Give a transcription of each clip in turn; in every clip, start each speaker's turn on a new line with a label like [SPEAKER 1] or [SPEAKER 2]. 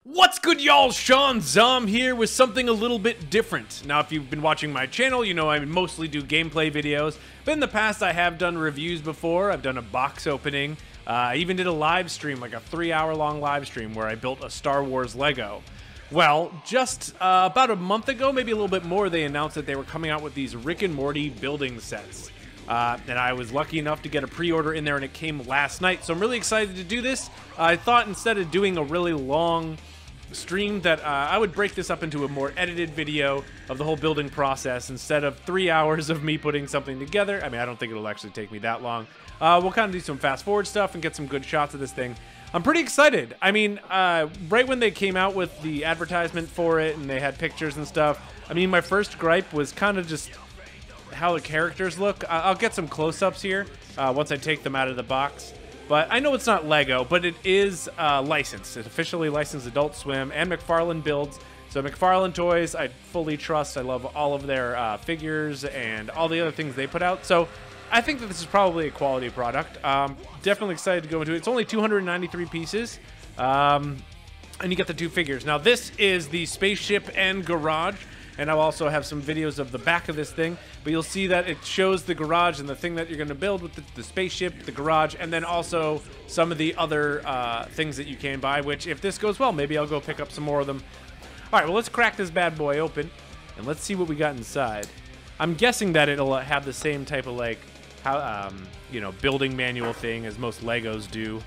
[SPEAKER 1] What's good, y'all? Shaun here with something a little bit different. Now, if you've been watching my channel, you know I mostly do gameplay videos, but in the past I have done reviews before. I've done a box opening. I even did a live stream, like a 3-hour-long live stream where I built a Star Wars Lego. Well, just about a month ago, maybe a little bit more, they announced that they were coming out with these Rick and Morty building sets. And I was lucky enough to get a pre-order in there, and it came last night, so I'm really excited to do this. I thought instead of doing a really long stream that I would break this up into a more edited video of the whole building process instead of 3 hours of me putting something together. I mean, I don't think it'll actually take me that long. We'll kind of do some fast forward stuff and get some good shots of this thing. I'm pretty excited. I mean, right when they came out with the advertisement for it and they had pictures and stuff, I mean, my first gripe was kind of just how the characters look. I'll get some close-ups here once I take them out of the box. But I know it's not Lego, but it is licensed. It's officially licensed Adult Swim and McFarlane builds. So McFarlane Toys, I fully trust. I love all of their figures and all the other things they put out. So I think that this is probably a quality product. Definitely excited to go into it. It's only 293 pieces. And you get the two figures. Now this is the spaceship and garage. And I'll also have some videos of the back of this thing, but you'll see that it shows the garage and the thing that you're going to build with the spaceship, the garage, and then also some of the other things that you can buy, which if this goes well, maybe I'll go pick up some more of them. All right, well, let's crack this bad boy open, and let's see what we got inside. I'm guessing that it'll have the same type of, like, how you know, building manual thing as most Legos do.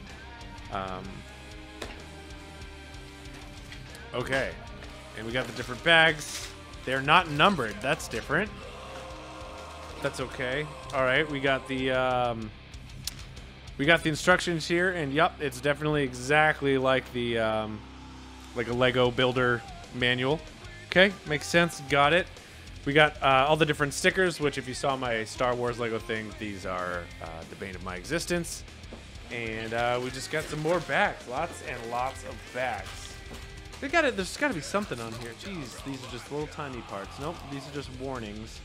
[SPEAKER 1] Okay, and we got the different bags. They're not numbered. That's different. That's okay. All right, we got the instructions here, and yep, it's definitely exactly like the like a Lego builder manual. Okay, makes sense. Got it. We got all the different stickers, which if you saw my Star Wars Lego thing, these are the bane of my existence. And we just got some more bags. Lots and lots of bags. There's got to be something on here. Jeez, these are just little tiny parts. Nope, these are just warnings.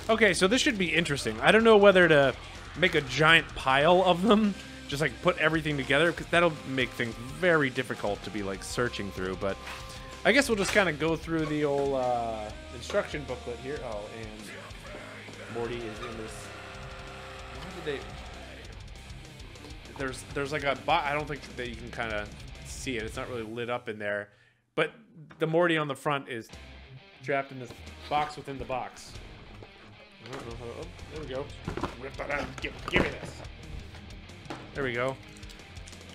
[SPEAKER 1] Okay, so this should be interesting. I don't know whether to make a giant pile of them, just like put everything together, because that'll make things very difficult to be like searching through. But I guess we'll just kind of go through the old instruction booklet here. Oh, and Morty is in this. How did they? There's like a bot. I don't think that you can kind of see it. It's not really lit up in there. But the Morty on the front is trapped in this box within the box. Oh, there we go. Rip that out. Give me this. There we go.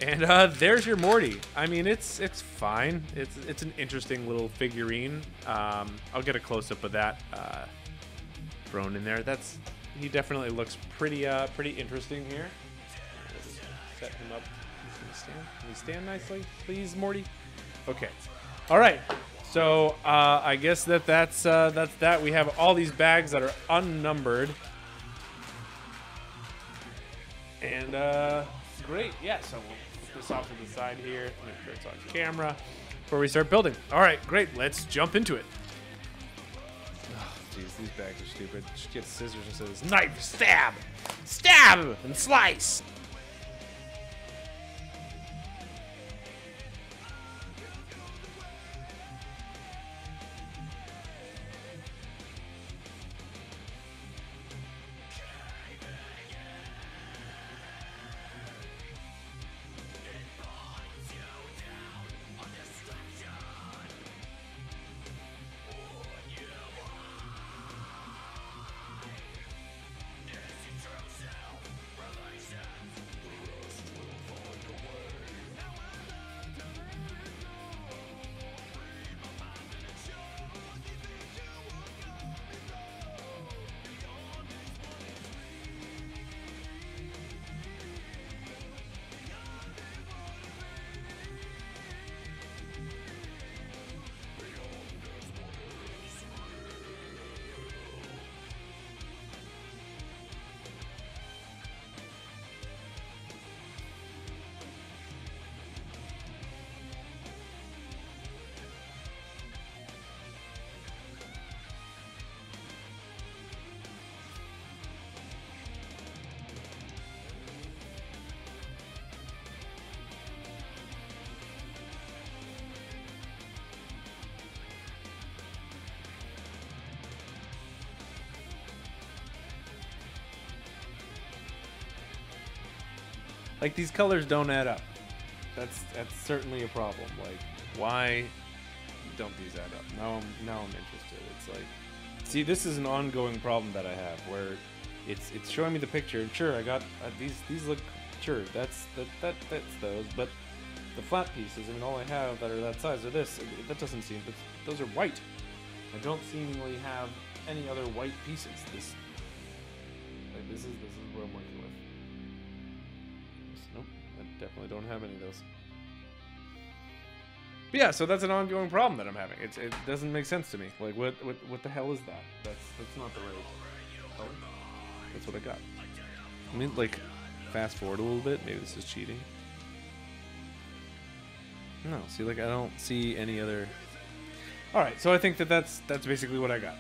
[SPEAKER 1] And there's your Morty. I mean, it's fine. It's an interesting little figurine. I'll get a close up of that thrown in there. He definitely looks pretty interesting here. Set him up. Can he stand nicely, please, Morty? Okay. All right. So I guess that's that. We have all these bags that are unnumbered. And great. Yeah. So we'll put this off to the side here. Make sure it's on camera before we start building. All right. Great. Let's jump into it. Oh, jeez, these bags are stupid. Just get scissors instead of this knife. Stab, and slice. Like, these colors don't add up. That's certainly a problem. Like, why don't these add up? Now I'm interested. It's like, see, this is an ongoing problem that I have where it's showing me the picture, and sure, I got these look, sure, that's those, but the flat pieces, I mean, all I have that are that size are this. That doesn't seem, those are white. I don't seemingly have any other white pieces. This is what I'm working with. Nope, I definitely don't have any of those. But yeah, so that's an ongoing problem that I'm having. It doesn't make sense to me. Like, what the hell is that? That's not the right color. That's what I got. I mean, like, fast forward a little bit. Maybe this is cheating. No, see, like, I don't see any other. All right, so I think that's basically what I got.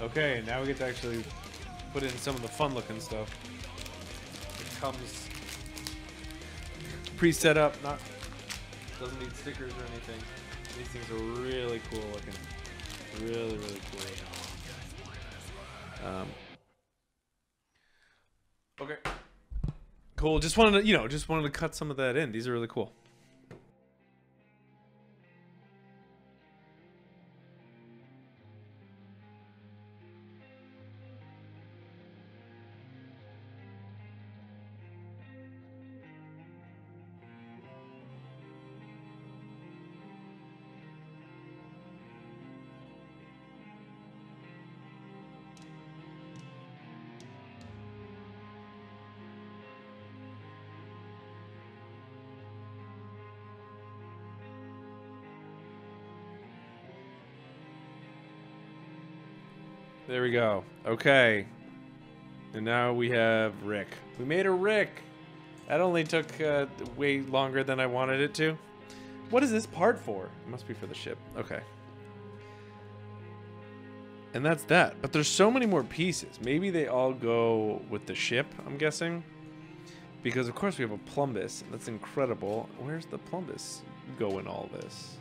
[SPEAKER 1] Okay, now we get to actually put in some of the fun-looking stuff. It comes pre-set up, doesn't need stickers or anything. These things are really cool looking, really cool looking. Okay, cool. Just wanted to cut some of that in. These are really cool. There we go. Okay. And now we have Rick. We made a Rick. That only took way longer than I wanted it to. What is this part for? It must be for the ship. Okay. And that's that. But there's so many more pieces. Maybe they all go with the ship, I'm guessing. Because, of course, we have a plumbus. That's incredible. Where's the plumbus go in all this?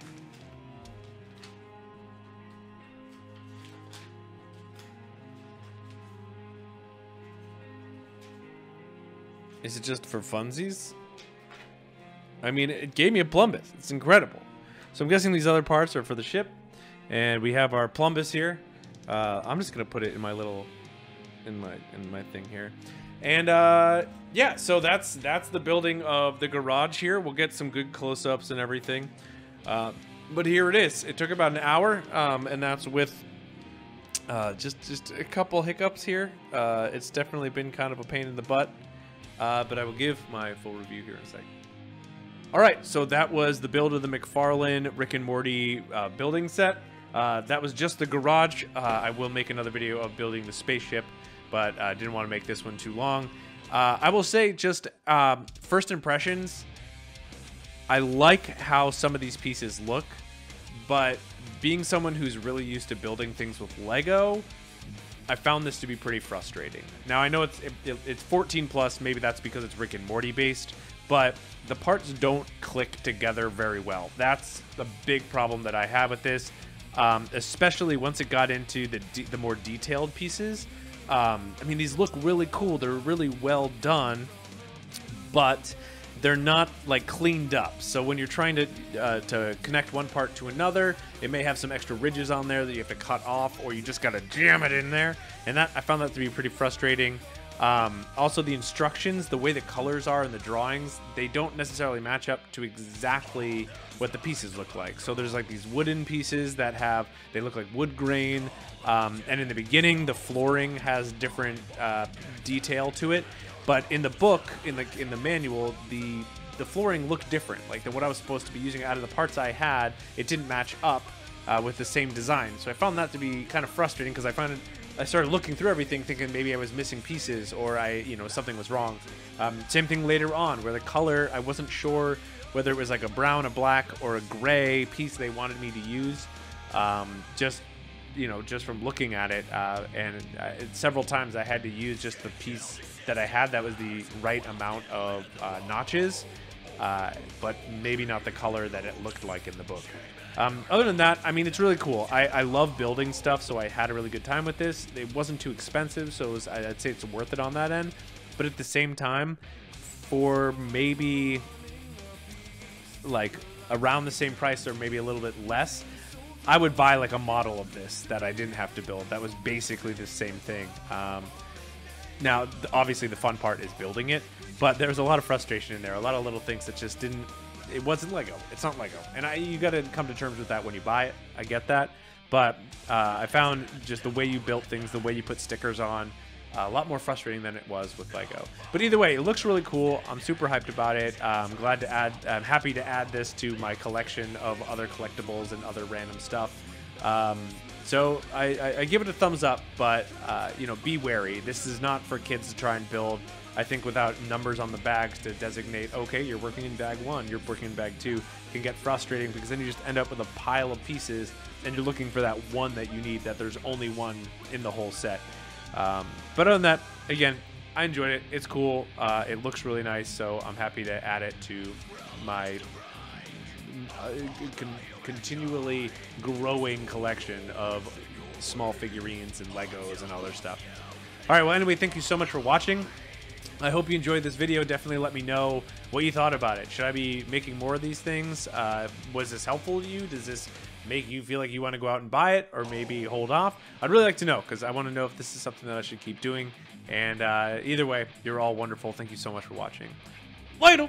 [SPEAKER 1] Is it just for funsies? I mean, it gave me a plumbus. It's incredible. So I'm guessing these other parts are for the ship. And we have our plumbus here. I'm just gonna put it in my little, in my thing here. And yeah, so that's the building of the garage here. We'll get some good close-ups and everything. But here it is. It took about an hour, and that's with just a couple hiccups here. It's definitely been kind of a pain in the butt. But I will give my full review here in a second. All right, so that was the build of the McFarlane Rick and Morty building set. That was just the garage. I will make another video of building the spaceship, but I didn't want to make this one too long. I will say just first impressions, I like how some of these pieces look, but being someone who's really used to building things with Lego, I found this to be pretty frustrating. Now I know it's 14 plus, maybe that's because it's Rick and Morty based, but the parts don't click together very well. That's the big problem that I have with this, especially once it got into the more detailed pieces. I mean, these look really cool. They're really well done, but they're not like cleaned up. So when you're trying to connect one part to another, it may have some extra ridges on there that you have to cut off, or you just gotta jam it in there. And that, I found that to be pretty frustrating. Also, the instructions, the way the colors are in the drawings, they don't necessarily match up to exactly what the pieces look like. So there's like these wooden pieces that they look like wood grain. And in the beginning, the flooring has different detail to it. But in the book, in the manual, the flooring looked different. Like what I was supposed to be using out of the parts I had, it didn't match up with the same design. So I found that to be kind of frustrating, because I started looking through everything thinking maybe I was missing pieces, or something was wrong. Same thing later on, where the color, I wasn't sure whether it was like a brown, a black, or a gray piece they wanted me to use. Just from looking at it, and several times I had to use just the piece that I had that was the right amount of notches, but maybe not the color that it looked like in the book. Other than that, I mean, it's really cool. I love building stuff, so I had a really good time with this. It wasn't too expensive, so I'd say it's worth it on that end. But at the same time, for maybe like around the same price or maybe a little bit less, I would buy like a model of this that I didn't have to build. That was basically the same thing. Now, obviously, the fun part is building it, but there was a lot of frustration in there. A lot of little things that just didn't. It wasn't Lego. It's not Lego, and you got to come to terms with that when you buy it. I get that, but I found just the way you built things, the way you put stickers on, a lot more frustrating than it was with Lego. But either way, it looks really cool. I'm super hyped about it. I'm happy to add this to my collection of other collectibles and other random stuff. So I give it a thumbs up, but be wary. This is not for kids to try and build, I think, without numbers on the bags to designate, okay, you're working in bag 1, you're working in bag 2. It can get frustrating, because then you just end up with a pile of pieces and you're looking for that one that you need, that there's only one in the whole set. But other than that, again, I enjoyed it. It's cool. It looks really nice, so I'm happy to add it to my continually growing collection of small figurines and Legos and other stuff. All right, well, anyway, thank you so much for watching. I hope you enjoyed this video. Definitely let me know what you thought about it. Should I be making more of these things? Was this helpful to you? Does this make you feel like you want to go out and buy it, or maybe hold off? I'd really like to know, because I want to know if this is something that I should keep doing. And either way, you're all wonderful. Thank you so much for watching. Later!